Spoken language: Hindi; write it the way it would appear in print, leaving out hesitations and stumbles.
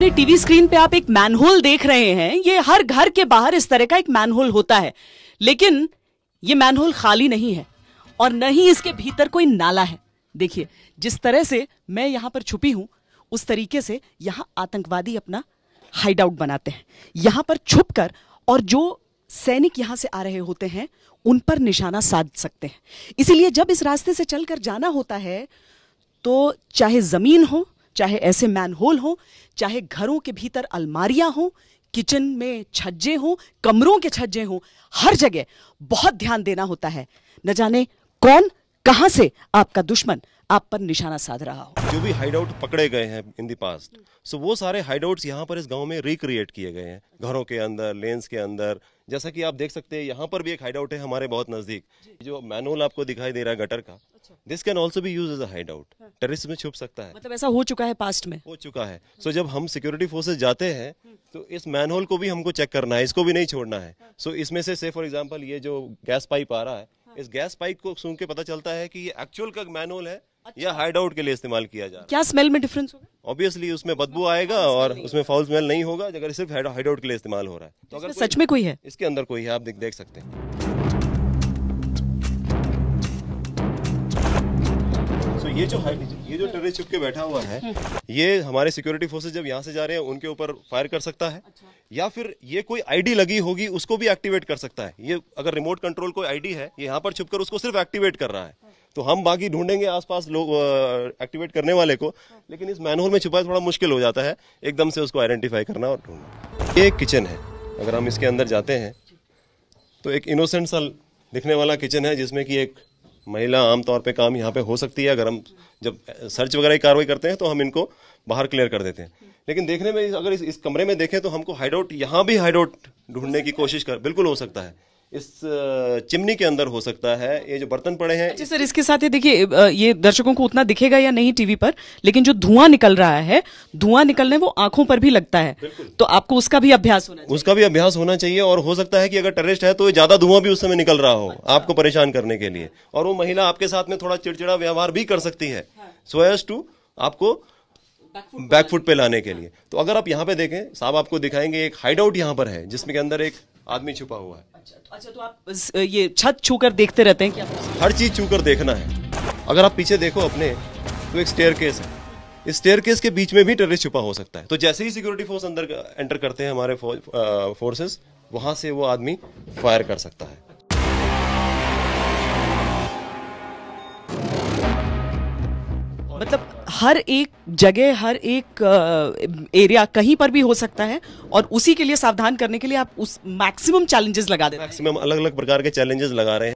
टीवी स्क्रीन पे आप एक मैनहोल देख रहे हैं। ये हर घर के बाहर इस तरह का एक मैनहोल होता है, लेकिन ये मैनहोल खाली नहीं है और न ही इसके भीतर कोई नाला है। देखिए, जिस तरह से मैं यहां पर छुपी हूं, उस तरीके से यहां आतंकवादी अपना हाइड आउट बनाते हैं। यहां पर छुपकर और जो सैनिक यहां से आ रहे होते हैं उन पर निशाना साध सकते हैं। इसीलिए जब इस रास्ते से चलकर जाना होता है तो चाहे जमीन हो, चाहे ऐसे मैनहोल हो, चाहे घरों के भीतर अलमारियां हो, किचन में छज्जे हो, कमरों के छज्जे हो, हर जगह बहुत ध्यान देना होता है। न जाने कौन कहां से आपका दुश्मन आप पर निशाना साध रहा हो। जो भी हाइडआउट पकड़े गए हैं इन दी पास्ट, सो वो सारे हाइडआउट्स यहाँ पर इस गांव में रिक्रिएट किए गए हैं, घरों के अंदर, लेन्स के अंदर। जैसा कि आप देख सकते हैं, यहाँ पर भी एक हाइडआउट है हमारे बहुत नजदीक। जो मैनहोल आपको दिखाई दे रहा है गटर का, this can also be use as a hideout. Terrace में छुप सकता है। मतलब ऐसा हो चुका है, पास्ट में हो चुका है। सो जब हम सिक्योरिटी फोर्सेज जाते हैं तो इस मैनहोल को भी हमको चेक करना है, इसको भी नहीं छोड़ना है। सो इसमें से फॉर एग्जाम्पल ये जो गैस पाइप आ रहा है, इस गैस पाइप को सूंघ के पता चलता है कि ये एक्चुअल का मैनहोल है या हाइडआउट के लिए इस्तेमाल किया जा रहा है। क्या स्मेल में डिफरेंस होगा? ऑब्वियसली उसमें बदबू आएगा और उसमें फाउल स्मेल नहीं होगा अगर सिर्फ हाइडआउट के लिए इस्तेमाल हो रहा है। तो अगर सच में कोई है, इसके अंदर कोई है, आप देख सकते हैं। ये जो टेररिस्ट छुप के बैठा हुआ है, ये हमारे सिक्योरिटी फोर्सेस जब यहाँ से जा रहे हैं उनके ऊपर फायर कर सकता है। या फिर ये कोई आईडी लगी होगी उसको भी एक्टिवेट कर सकता है। ये अगर रिमोट कंट्रोल कोई आईडी है, ये यहाँ पर छुपकर उसको सिर्फ एक्टिवेट कर रहा है, तो हम बाकी ढूंढेंगे आसपास लोग एक्टिवेट करने वाले को, लेकिन इस मैनहोल में छुपा थोड़ा मुश्किल हो जाता है एकदम से उसको आइडेंटिफाई करना और ढूंढना। ये एक किचन है, अगर हम इसके अंदर जाते हैं तो एक इनोसेंट सा दिखने वाला किचन है, जिसमें कि एक महिला आमतौर पे काम यहाँ पे हो सकती है। अगर हम जब सर्च वगैरह की कार्रवाई करते हैं तो हम इनको बाहर क्लियर कर देते हैं, लेकिन देखने में अगर इस कमरे में देखें तो हमको हाइडआउट, यहाँ भी हाइडआउट ढूंढने की कोशिश बिल्कुल हो सकता है। इस चिमनी के अंदर हो सकता है। ये जो बर्तन पड़े हैं। अच्छा सर, इसके साथ ये देखिए, ये दर्शकों को उतना दिखेगा या नहीं टीवी पर, लेकिन जो धुआं निकल रहा है, धुआं निकलने वो आंखों पर भी लगता है, तो आपको उसका भी अभ्यास होना चाहिए। उसका भी अभ्यास होना चाहिए, और हो सकता है कि अगर टेररिस्ट है तो ज्यादा धुआं भी उस समय निकल रहा हो आपको परेशान करने के लिए, और वो महिला आपके साथ में थोड़ा चिड़चिड़ा व्यवहार भी कर सकती है, सो एज टू आपको बैकफुट पे लाने के लिए। तो अगर आप यहाँ पे देखें, साहब आपको दिखाएंगे एक हाइडआउट यहाँ पर है जिसमें के अंदर एक आदमी छुपा हुआ है। अच्छा, तो आप ये छत छूकर देखते रहते हैं क्या? हर चीज छूकर देखना है। अगर आप पीछे देखो अपने, तो एक स्टेयरकेस है, इस स्टेयरकेस के बीच में भी टेररिस्ट छुपा हो सकता है। तो जैसे ही सिक्योरिटी फोर्स अंदर एंटर करते हैं हमारे फोर्सेस, वहां से वो आदमी फायर कर सकता है। मतलब हर एक जगह, हर एक एरिया कहीं पर भी हो सकता है, और उसी के लिए सावधान करने के लिए आप उस मैक्सिमम चैलेंजेस लगा देते हैं। मैक्सिमम अलग अलग प्रकार के चैलेंजेस लगा रहे हैं।